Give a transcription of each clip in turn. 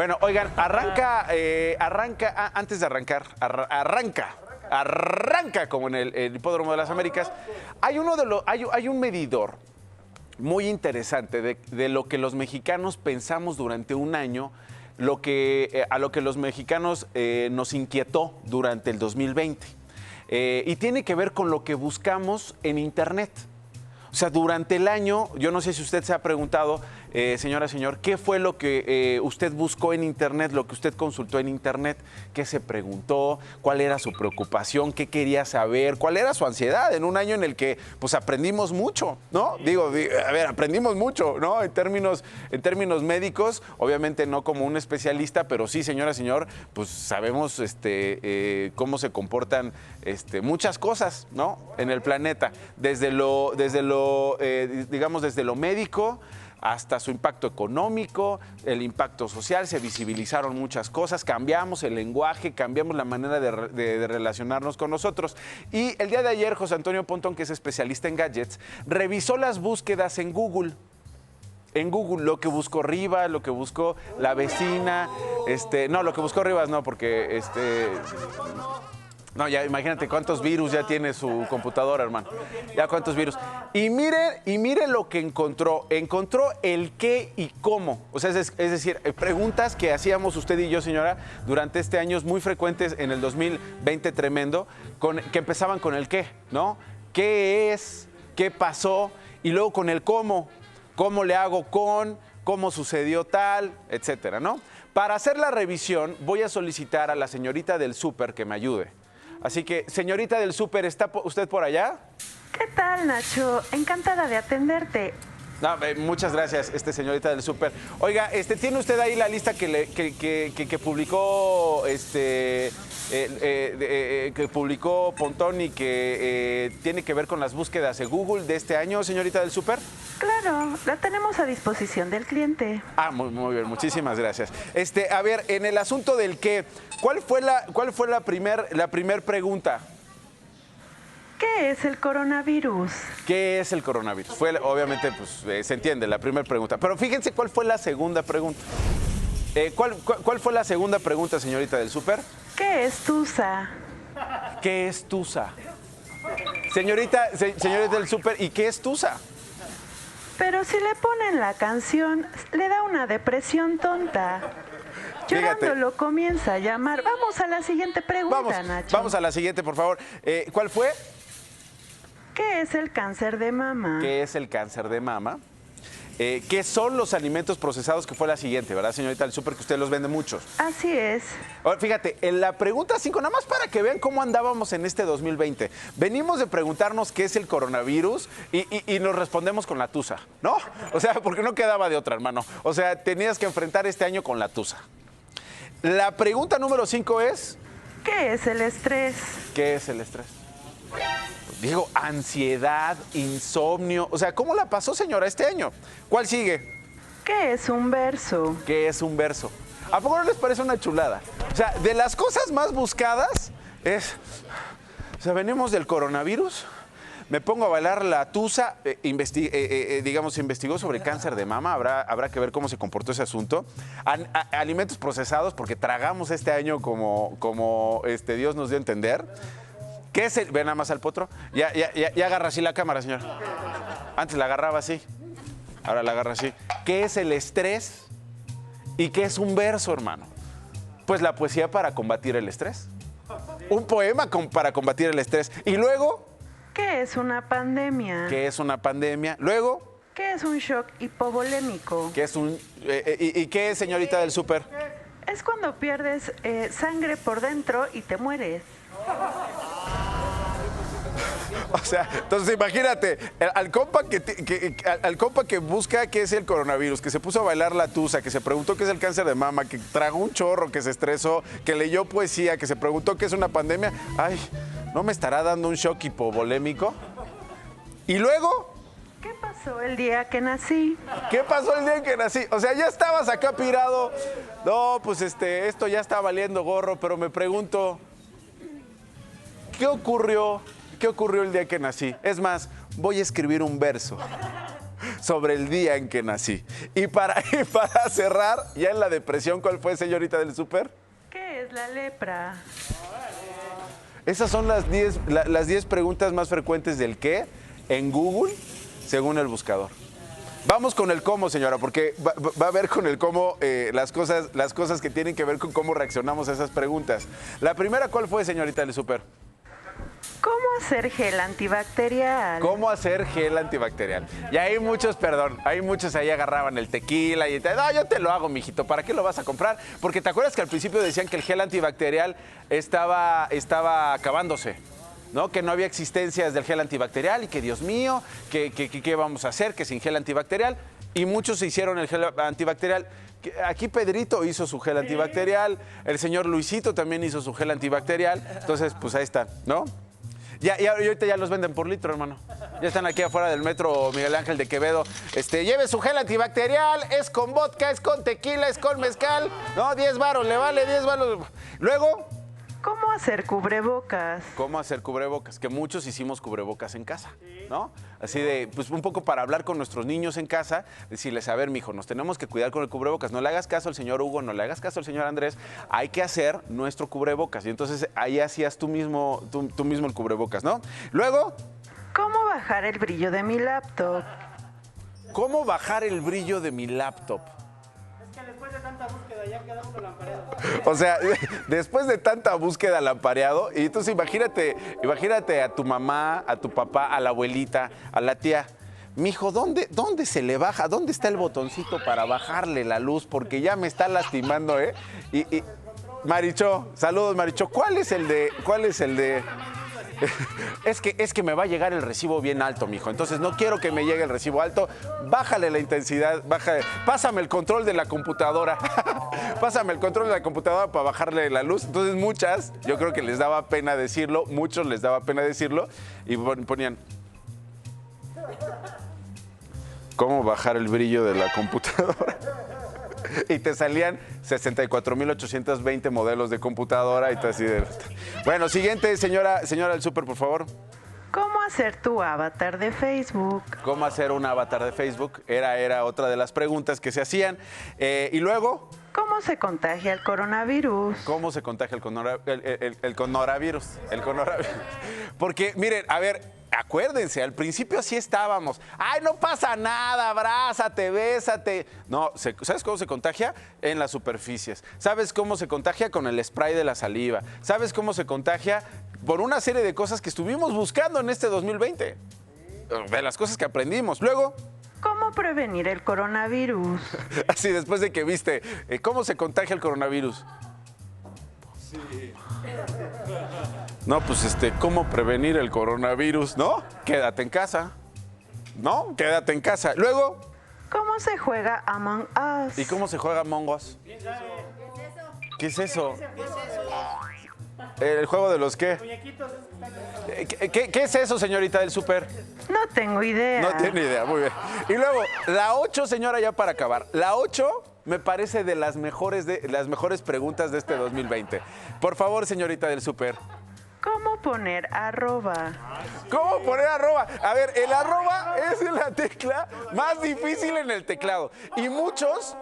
Bueno, oigan, antes de arrancar, arranca como en el Hipódromo de las Américas. Hay un medidor muy interesante de lo que los mexicanos pensamos durante un año, a lo que los mexicanos nos inquietó durante el 2020. Y tiene que ver con lo que buscamos en Internet. O sea, durante el año, yo no sé si usted se ha preguntado, señora, señor, ¿qué fue lo que usted buscó en Internet, lo que usted consultó en Internet? ¿Qué se preguntó? ¿Cuál era su preocupación? ¿Qué quería saber? ¿Cuál era su ansiedad? En un año en el que, pues, aprendimos mucho, ¿no? Aprendimos mucho, ¿no? En términos médicos, obviamente no como un especialista, pero sí, señora, señor, pues sabemos cómo se comportan muchas cosas, ¿no? En el planeta, desde lo médico hasta su impacto económico, el impacto social, se visibilizaron muchas cosas, cambiamos el lenguaje, cambiamos la manera de relacionarnos con nosotros. Y el día de ayer, José Antonio Pontón, que es especialista en gadgets, revisó las búsquedas en Google. En Google, lo que buscó Rivas, lo que buscó la vecina, no, lo que buscó Rivas no, porque no, ya imagínate cuántos virus ya tiene su computadora, hermano. Ya cuántos virus. Y mire lo que encontró. Encontró el qué y cómo. O sea, es decir, preguntas que hacíamos usted y yo, señora, durante este año, muy frecuentes en el 2020 tremendo, que empezaban con el qué, ¿no? ¿Qué es? ¿Qué pasó? Y luego con el cómo. ¿Cómo le hago con? ¿Cómo sucedió tal? Etcétera, ¿no? Para hacer la revisión, voy a solicitar a la señorita del súper que me ayude. Así que, señorita del súper, ¿está usted por allá? ¿Qué tal, Nacho? Encantada de atenderte. No, muchas gracias, señorita del súper. Oiga, ¿tiene usted ahí la lista que publicó que publicó Pontón y que tiene que ver con las búsquedas de Google de este año, señorita del súper? Claro, la tenemos a disposición del cliente. Ah, muy bien, muchísimas gracias. A ver, en el asunto del qué, ¿cuál fue la primer pregunta? ¿Qué es el coronavirus? ¿Qué es el coronavirus? Obviamente, pues, se entiende, la primera pregunta. Pero fíjense cuál fue la segunda pregunta. ¿Cuál fue la segunda pregunta, señorita del súper? ¿Qué es TUSA? ¿Qué es TUSA? Señorita del súper, ¿y qué es TUSA? Pero si le ponen la canción, le da una depresión tonta. Llorando lo comienza a llamar. Vamos a la siguiente pregunta, Nacho. Vamos a la siguiente, por favor. ¿Cuál fue? ¿Qué es el cáncer de mama? ¿Qué es el cáncer de mama? ¿Qué son los alimentos procesados? Que fue la siguiente, ¿verdad, señorita del súper? Que usted los vende muchos. Así es. Ahora, fíjate, en la pregunta 5, nada más para que vean cómo andábamos en este 2020. Venimos de preguntarnos qué es el coronavirus y nos respondemos con la tusa, ¿no? O sea, porque no quedaba de otra, hermano. O sea, tenías que enfrentar este año con la tusa. La pregunta número 5 es... ¿Qué es el estrés? ¿Qué es el estrés? Digo, ansiedad, insomnio. O sea, ¿cómo la pasó, señora, este año? ¿Cuál sigue? ¿Qué es un verso? ¿Qué es un verso? ¿A poco no les parece una chulada? O sea, de las cosas más buscadas es... O sea, venimos del coronavirus, me pongo a bailar la tusa, investigó sobre cáncer de mama, habrá que ver cómo se comportó ese asunto. Alimentos procesados, porque tragamos este año como Dios nos dio a entender. ¿Qué es el...? Ve nada más al potro. Ya agarra así la cámara, señor. Antes la agarraba así, ahora la agarra así. ¿Qué es el estrés? ¿Y qué es un verso, hermano? Pues la poesía para combatir el estrés. Un poema para combatir el estrés. Y luego... ¿Qué es una pandemia? ¿Qué es una pandemia? Luego... ¿Qué es un shock hipovolémico? ¿Qué es ¿Y qué es, señorita del súper? Es cuando pierdes sangre por dentro y te mueres. O sea, entonces imagínate, al compa que busca qué es el coronavirus, que se puso a bailar la tusa, que se preguntó qué es el cáncer de mama, que tragó un chorro, que se estresó, que leyó poesía, que se preguntó qué es una pandemia. Ay, ¿no me estará dando un shock hipovolémico? Y luego... ¿Qué pasó el día que nací? ¿Qué pasó el día que nací? O sea, ya estabas acá pirado. No, pues esto ya está valiendo gorro, pero me pregunto... ¿Qué ocurrió el día que nací? Es más, voy a escribir un verso. sobre el día en que nací. Y para cerrar, ya en la depresión, ¿cuál fue, señorita del súper? ¿Qué es la lepra? Esas son las 10 preguntas más frecuentes del qué en Google, según el buscador. Vamos con el cómo, señora, porque va a ver con el cómo las cosas que tienen que ver con cómo reaccionamos a esas preguntas. La primera, ¿cuál fue, señorita del súper? ¿Cómo hacer gel antibacterial? ¿Cómo hacer gel antibacterial? Y hay muchos ahí agarraban el tequila y no, yo te lo hago, mijito, ¿para qué lo vas a comprar? Porque te acuerdas que al principio decían que el gel antibacterial estaba acabándose, ¿no? Que no había existencias del gel antibacterial y que, Dios mío, ¿qué vamos a hacer? Que sin gel antibacterial. Y muchos se hicieron el gel antibacterial. Aquí Pedrito hizo su gel antibacterial, el señor Luisito también hizo su gel antibacterial. Entonces, pues ahí están, ¿no? Y ahorita ya los venden por litro, hermano. Ya están aquí afuera del metro Miguel Ángel de Quevedo. Lleve su gel antibacterial, es con vodka, es con tequila, es con mezcal. No, 10 varos, le vale 10 varos. Luego... ¿Cómo hacer cubrebocas? ¿Cómo hacer cubrebocas? Que muchos hicimos cubrebocas en casa, ¿no? Así de, pues un poco para hablar con nuestros niños en casa, decirles, a ver, mijo, nos tenemos que cuidar con el cubrebocas. No le hagas caso al señor Hugo, no le hagas caso al señor Andrés. Hay que hacer nuestro cubrebocas. Y entonces ahí hacías tú mismo el cubrebocas, ¿no? Luego... ¿Cómo bajar el brillo de mi laptop? ¿Cómo bajar el brillo de mi laptop? Después de tanta búsqueda ya queda uno lampareado. O sea, después de tanta búsqueda lampareado, y entonces imagínate a tu mamá, a tu papá, a la abuelita, a la tía. Mijo, ¿dónde se le baja? ¿Dónde está el botoncito para bajarle la luz? Porque ya me está lastimando, ¿eh? Y Maricho, saludos, Maricho. ¿Cuál es el de? Es que me va a llegar el recibo bien alto, mijo. Entonces no quiero que me llegue el recibo alto. Bájale la intensidad, pásame el control de la computadora. Pásame el control de la computadora para bajarle la luz. Entonces yo creo que les daba pena decirlo, muchos les daba pena decirlo y ponían... ¿Cómo bajar el brillo de la computadora? Y te salían 64,820 modelos de computadora y todo así de... Bueno, siguiente, señora del súper, por favor. ¿Cómo hacer tu avatar de Facebook? ¿Cómo hacer un avatar de Facebook? Era otra de las preguntas que se hacían. Y luego... ¿Cómo se contagia el coronavirus? ¿Cómo se contagia el coronavirus? El coronavirus. Porque, miren, a ver... Acuérdense, al principio así estábamos. ¡Ay, no pasa nada! Abrázate, bésate. No, ¿sabes cómo se contagia? En las superficies. ¿Sabes cómo se contagia? Con el spray de la saliva. ¿Sabes cómo se contagia? Por una serie de cosas que estuvimos buscando en este 2020. De las cosas que aprendimos. Luego... ¿Cómo prevenir el coronavirus? Así, después de que viste, ¿cómo se contagia el coronavirus? Sí. No, pues ¿cómo prevenir el coronavirus? ¿No? Quédate en casa. ¿No? Quédate en casa. Luego... ¿Cómo se juega Among Us? ¿Y cómo se juega Among Us? ¿Qué es eso? ¿El juego de los qué? ¿Qué es eso, señorita del súper? No tengo idea. No tiene idea, muy bien. Y luego, la 8, señora, ya para acabar. La 8 me parece de las mejores preguntas de este 2020. Por favor, señorita del súper. ¿Cómo poner arroba? ¿Cómo poner arroba? A ver, el arroba es la tecla más difícil en el teclado. Y muchos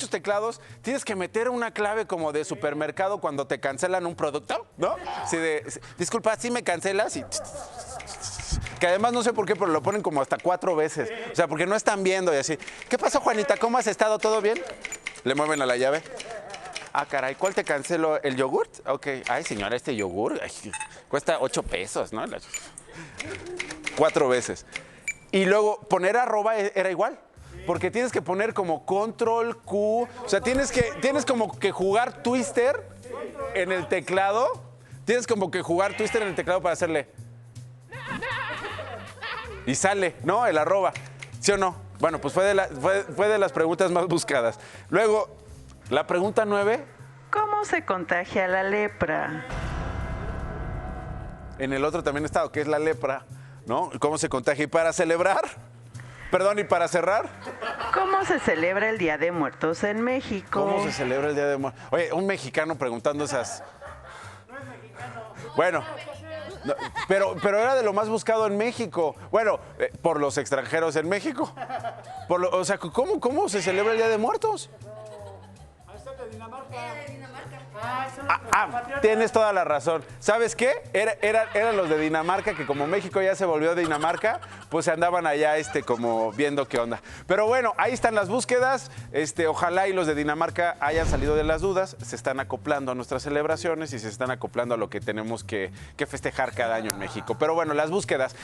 teclados tienes que meter una clave como de supermercado cuando te cancelan un producto, ¿no? Así de, disculpa, ¿sí me cancelas? Y... Que además no sé por qué, pero lo ponen como hasta 4 veces. O sea, porque no están viendo y así. ¿Qué pasó, Juanita? ¿Cómo has estado? ¿Todo bien? Le mueven a la llave. Ah, caray, ¿cuál te canceló? ¿El yogurt? Ok. Ay, señora, este yogur cuesta 8 pesos, ¿no? 4 veces. Y luego poner arroba era igual. Porque tienes que poner como control Q. O sea, tienes como que jugar Twister en el teclado. Tienes como que jugar Twister en el teclado para hacerle. Y sale, ¿no? El arroba. ¿Sí o no? Bueno, pues fue de las preguntas más buscadas. Luego, la pregunta 9. ¿Cómo se contagia la lepra? En el otro también está, que es la lepra, ¿no? ¿Cómo se contagia? Y para celebrar, perdón, y para cerrar. ¿Cómo se celebra el Día de Muertos en México? ¿Cómo se celebra el Día de Muertos? Oye, un mexicano preguntando esas. No es mexicano. Bueno, pero era de lo más buscado en México. Bueno, por los extranjeros en México. O sea, ¿cómo se celebra el Día de Muertos? Ahí está el de Dinamarca. Tienes toda la razón. ¿Sabes qué? Eran los de Dinamarca que como México ya se volvió Dinamarca, pues se andaban allá como viendo qué onda. Pero bueno, ahí están las búsquedas. Ojalá y los de Dinamarca hayan salido de las dudas, se están acoplando a nuestras celebraciones y se están acoplando a lo que tenemos que festejar cada año en México. Pero bueno, las búsquedas.